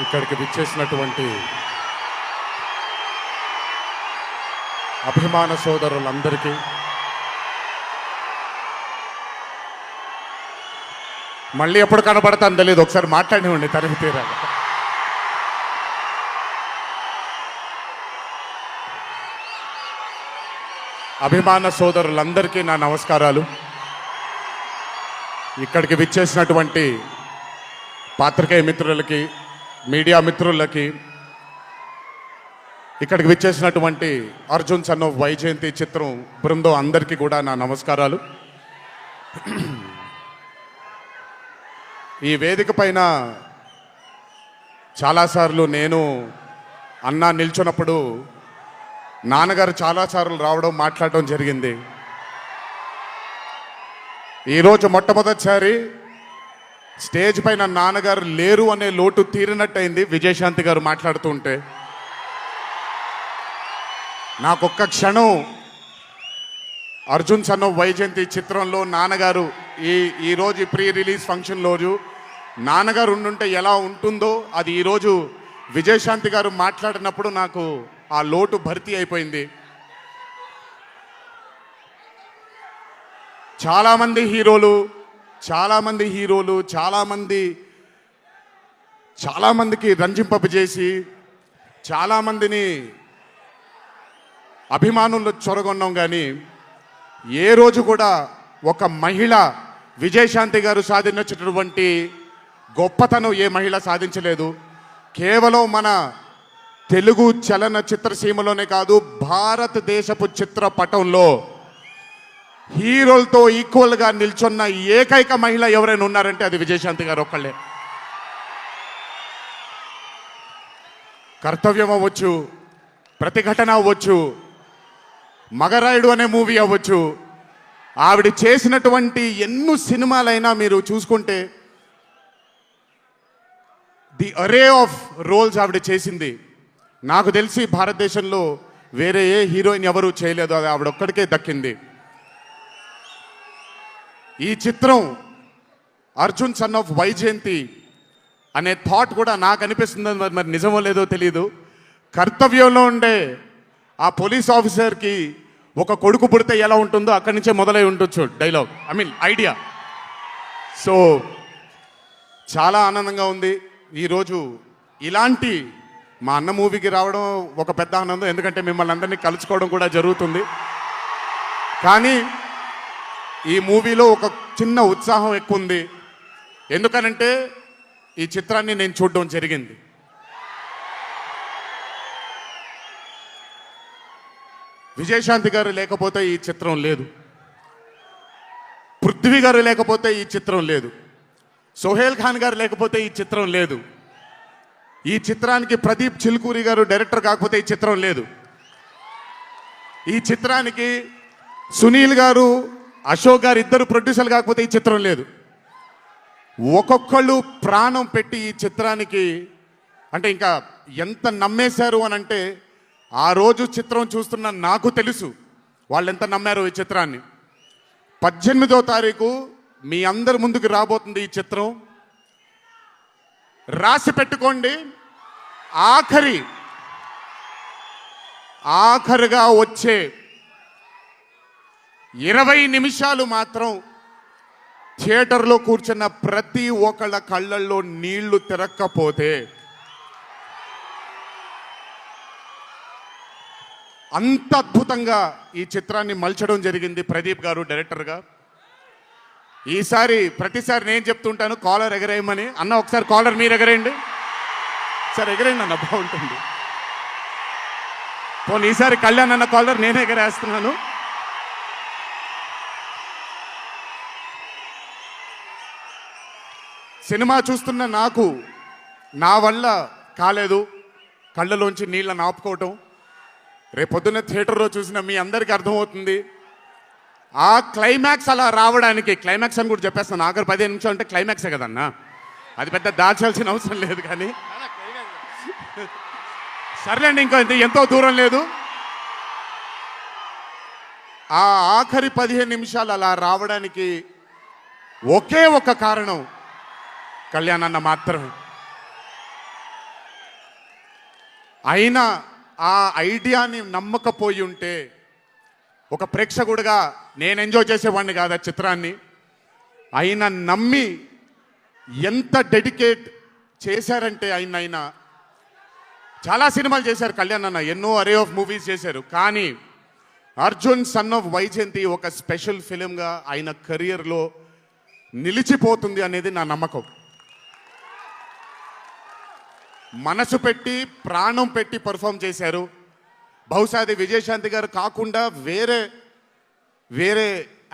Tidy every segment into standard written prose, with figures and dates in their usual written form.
ఇక్కడికి విచ్చేసినటువంటి అభిమాన సోదరులందరికీ మళ్ళీ ఎప్పుడు కనబడతాను తెలియదు, ఒకసారి మాట్లాడివ్వండి తనివి తీరాలి. అభిమాన సోదరులందరికీ నా నమస్కారాలు. ఇక్కడికి విచ్చేసినటువంటి పాత్రికేయ మిత్రులకి, మీడియా మిత్రులకి, ఇక్కడికి విచ్చేసినటువంటి అర్జున్ సన్ ఆఫ్ వైజయంతి చిత్రం బృందం అందరికీ కూడా నా నమస్కారాలు. ఈ వేదిక పైన చాలాసార్లు నేను అన్నా నిల్చున్నప్పుడు నాన్నగారు చాలాసార్లు రావడం, మాట్లాడడం జరిగింది. ఈరోజు మొట్టమొదటిసారి స్టేజ్ పైన నాన్నగారు లేరు అనే లోటు తీరినట్టయింది విజయశాంతి గారు మాట్లాడుతుంటే. నాకొక్క క్షణం అర్జున్ సన్ ఆఫ్ వైజయంతి చిత్రంలో నాన్నగారు ఈరోజు ప్రీ రిలీజ్ ఫంక్షన్ రోజు నాన్నగారు ఉండుంటే ఎలా ఉంటుందో అది ఈరోజు విజయశాంతి గారు మాట్లాడినప్పుడు నాకు ఆ లోటు భర్తీ అయిపోయింది. చాలామంది హీరోలు చాలామందికి రంజింపజేసి చాలామందిని అభిమానులు చొరగొన్నాం, కానీ ఏ రోజు కూడా ఒక మహిళ విజయశాంతి గారు సాధించినటువంటి గొప్పతనం ఏ మహిళ సాధించలేదు. కేవలం మన తెలుగు చలన చిత్రసీమలోనే కాదు, భారతదేశపు చిత్రపటంలో హీరోలతో ఈక్వల్గా నిల్చున్న ఏకైక మహిళ ఎవరైనా ఉన్నారంటే అది విజయశాంతి గారు ఒక్కళ్ళే. కర్తవ్యం అవ్వచ్చు, ప్రతిఘటన అవ్వచ్చు, మగరాయుడు అనే మూవీ అవ్వచ్చు, ఆవిడ చేసినటువంటి ఎన్నో సినిమాలైనా మీరు చూసుకుంటే ది అరే ఆఫ్ రోల్స్ ఆవిడ చేసింది. నాకు తెలిసి భారతదేశంలో వేరే ఏ హీరోయిన్ ఎవరూ చేయలేదు, అది ఆవిడ ఒక్కడికే దక్కింది. ఈ చిత్రం అర్జున్ సన్ ఆఫ్ వైజయంతి అనే థాట్ కూడా నాకు అనిపిస్తుంది, మరి నిజమో లేదో తెలియదు. కర్తవ్యంలో ఉండే ఆ పోలీస్ ఆఫీసర్కి ఒక కొడుకు పుడితే ఎలా ఉంటుందో అక్కడి నుంచే మొదలై ఉండొచ్చు డైలాగ్, ఐడియా. సో చాలా ఆనందంగా ఉంది ఈరోజు ఇలాంటి మా అన్న మూవీకి రావడం ఒక పెద్ద ఆనందం, ఎందుకంటే మిమ్మల్ని అందరినీ కలుసుకోవడం కూడా జరుగుతుంది. కానీ ఈ మూవీలో ఒక చిన్న ఉత్సాహం ఎక్కువ ఉంది, ఎందుకనంటే ఈ చిత్రాన్ని నేను చూడడం జరిగింది. విజయశాంతి గారు లేకపోతే ఈ చిత్రం లేదు, పృథ్వీ గారు లేకపోతే ఈ చిత్రం లేదు, సోహేల్ ఖాన్ గారు లేకపోతే ఈ చిత్రం లేదు, ఈ చిత్రానికి ప్రదీప్ చిల్కూరి గారు డైరెక్టర్ కాకపోతే ఈ చిత్రం లేదు, ఈ చిత్రానికి సునీల్ గారు, అశోక్ గారు ఇద్దరు ప్రొడ్యూసర్లు కాకపోతే ఈ చిత్రం లేదు. ఒక్కొక్కళ్ళు ప్రాణం పెట్టి ఈ చిత్రానికి, అంటే ఇంకా ఎంత నమ్మేశారు అని అంటే, ఆ రోజు చిత్రం చూస్తున్న నాకు తెలుసు వాళ్ళు ఎంత నమ్మారు ఈ చిత్రాన్ని. 18వ తారీఖు మీ అందరి ముందుకు రాబోతుంది ఈ చిత్రం. రాసి పెట్టుకోండి, ఆఖరిగా వచ్చే 20 నిమిషాలు మాత్రం థియేటర్లో కూర్చున్న ప్రతి ఒక్కళ్ళ కళ్ళల్లో నీళ్లు తిరక్కపోతే, అంత అద్భుతంగా ఈ చిత్రాన్ని మలచడం జరిగింది ప్రదీప్ గారు డైరెక్టర్గా. ప్రతిసారి నేను చెప్తుంటాను కాలర్ ఎగరేయమని. అన్న ఒకసారి కాలర్ మీరు ఎగరేయండి సార్, ఎగరేయండి అన్న, బాగుంటుంది. పోనీ ఈసారి కళ్యాణ్ అన్న కాలర్ నేనే ఎగరేస్తున్నాను. సినిమా చూస్తున్న నాకు నా వల్ల కాలేదు కళ్ళలోంచి నీళ్ళని ఆపుకోవటం. రేపొద్దున్న థియేటర్లో చూసిన మీ అందరికీ అర్థమవుతుంది. ఆ క్లైమాక్స్ అలా రావడానికి, క్లైమాక్స్ అని కూడా చెప్పేస్తాను, ఆఖరి 15 నిమిషాలు అంటే క్లైమాక్సే కదన్నా, అది పెద్ద దాచాల్సిన అవసరం లేదు. కానీ సర్లేండి, ఇంకో ఎంతో దూరం లేదు. ఆ ఆఖరి 15 నిమిషాలు అలా రావడానికి ఒకే ఒక కారణం కళ్యాణ్ అన్న మాత్రమే. అయినా ఆ ఐడియాని నమ్మకపోయి ఉంటే ఒక ప్రేక్షకుడిగా నేను ఎంజాయ్ చేసేవాడిని కాదు ఆ చిత్రాన్ని. అయినా నమ్మి ఎంత డెడికేట్ చేశారంటే ఆయన చాలా సినిమాలు చేశారు కళ్యాణ్ అన్న, ఎన్నో అరే ఆఫ్ మూవీస్ చేశారు. కానీ అర్జున్ సన్ ఆఫ్ వైజయంతి ఒక స్పెషల్ ఫిలింగా ఆయన కెరియర్లో నిలిచిపోతుంది అనేది నా నమ్మకం. మనసు పెట్టి ప్రాణం పెట్టి పర్ఫామ్ చేశారు. బహుశా అది విజయశాంతి గారు కాకుండా వేరే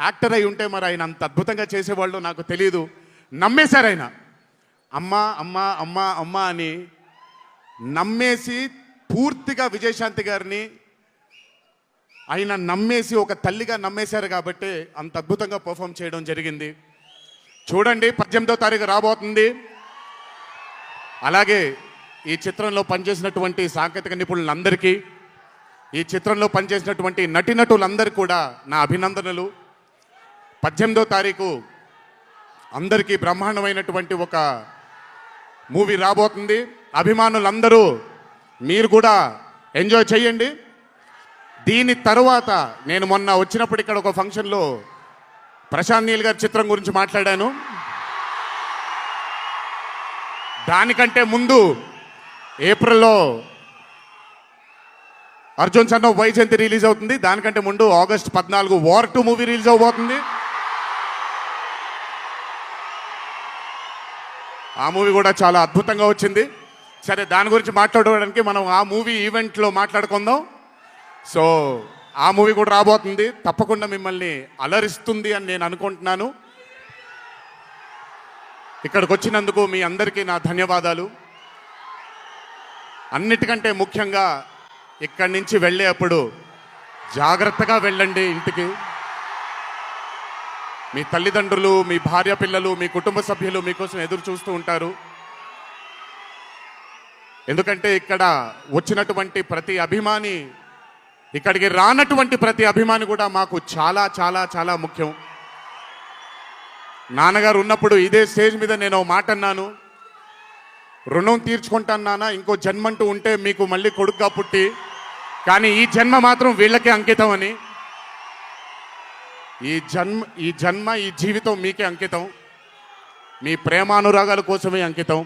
యాక్టర్ అయి ఉంటే మరి ఆయన అంత అద్భుతంగా చేసేవాళ్ళు నాకు తెలియదు. నమ్మేశారు ఆయన. అమ్మా అమ్మా అమ్మా అమ్మా అని నమ్మేసి పూర్తిగా విజయశాంతి గారిని ఆయన నమ్మేసి ఒక తల్లిగా నమ్మేశారు కాబట్టి అంత అద్భుతంగా పర్ఫామ్ చేయడం జరిగింది. చూడండి 18వ తారీఖు రాబోతుంది. అలాగే ఈ చిత్రంలో పనిచేసినటువంటి సాంకేతిక నిపుణులందరికీ, ఈ చిత్రంలో పనిచేసినటువంటి నటీనటులందరికీ కూడా నా అభినందనలు. 18వ తారీఖు అందరికీ బ్రహ్మాండమైనటువంటి ఒక మూవీ రాబోతుంది. అభిమానులందరూ మీరు కూడా ఎంజాయ్ చేయండి. దీని తరువాత నేను మొన్న వచ్చినప్పుడు ఇక్కడ ఒక ఫంక్షన్లో ప్రశాంత్ నీల్ గారి చిత్రం గురించి మాట్లాడాను. దానికంటే ముందు ఏప్రిల్లో Arjun son of Vyjayanthi release అవుతుంది. దానికంటే ముందు ఆగస్ట్ 14 వార్ 2 మూవీ రిలీజ్ అవబోతుంది. ఆ మూవీ కూడా చాలా అద్భుతంగా వచ్చింది. సరే, దాని గురించి మాట్లాడడానికి మనం ఆ మూవీ ఈవెంట్లో మాట్లాడుకుందాం. సో ఆ మూవీ కూడా రాబోతుంది. తప్పకుండా మిమ్మల్ని అలరిస్తుంది అని నేను అనుకుంటున్నాను. ఇక్కడికి వచ్చినందుకు మీ అందరికీ నా ధన్యవాదాలు. అన్నిటికంటే ముఖ్యంగా ఇక్కడి నుంచి వెళ్ళేటప్పుడు జాగ్రత్తగా వెళ్ళండి ఇంటికి. మీ తల్లిదండ్రులు, మీ భార్య పిల్లలు, మీ కుటుంబ సభ్యులు మీకోసం ఎదురు చూస్తూ ఉంటారు. ఎందుకంటే ఇక్కడ వచ్చినటువంటి ప్రతి అభిమాని, ఇక్కడికి రానటువంటి ప్రతి అభిమాని కూడా మాకు చాలా చాలా చాలా ముఖ్యం. నాన్నగారు ఉన్నప్పుడు ఇదే స్టేజ్ మీద నేను మాట అన్నాను, రుణం తీర్చుకుంటాను నాన్న, ఇంకో జన్మంటూ ఉంటే మీకు మళ్ళీ కొడుకుగా పుట్టి, కానీ ఈ జన్మ మాత్రం వీళ్ళకే అంకితం అని. ఈ జన్మ ఈ జీవితం మీకే అంకితం, మీ ప్రేమానురాగాల కోసమే అంకితం.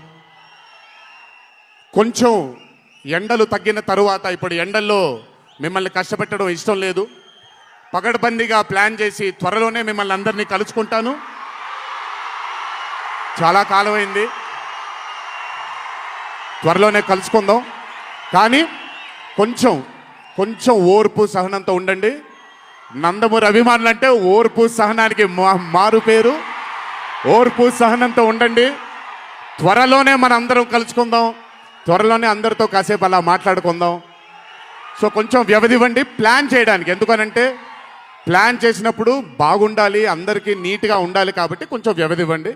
కొంచెం ఎండలు తగ్గిన తరువాత, ఇప్పుడు ఎండల్లో మిమ్మల్ని కష్టపెట్టడం ఇష్టం లేదు, పగడ్బందీగా ప్లాన్ చేసి త్వరలోనే మిమ్మల్ని అందరినీ కలుసుకుంటాను. చాలా కాలమైంది, త్వరలోనే కలుసుకుందాం. కానీ కొంచెం ఓర్పు సహనంతో ఉండండి. నందమూరి అభిమానులు అంటే ఓర్పు సహనానికి మారు పేరు. ఓర్పు సహనంతో ఉండండి. త్వరలోనే మన అందరం కలుసుకుందాం, త్వరలోనే అందరితో కాసేపు అలా మాట్లాడుకుందాం. సో కొంచెం వ్యవధి ఇవ్వండి ప్లాన్ చేయడానికి. ఎందుకనంటే ప్లాన్ చేసినప్పుడు బాగుండాలి, అందరికీ నీట్గా ఉండాలి, కాబట్టి కొంచెం వ్యవధి ఇవ్వండి.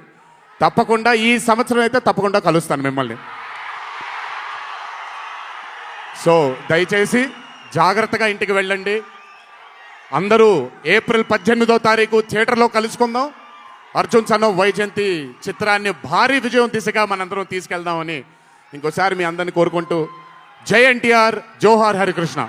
తప్పకుండా ఈ సంవత్సరం అయితే తప్పకుండా కలుస్తాను మిమ్మల్ని. సో దయచేసి జాగ్రత్తగా ఇంటికి వెళ్ళండి. అందరూ ఏప్రిల్ 18వ తారీఖు థియేటర్లో కలుసుకుందాం. అర్జున్ సన్ ఆఫ్ వైజయంతి చిత్రాన్ని భారీ విజయం దిశగా మనందరం తీసుకెళ్దామని ఇంకోసారి మీ అందరిని కోరుకుంటూ, జై ఎన్టీఆర్, జోహార్ హరికృష్ణ.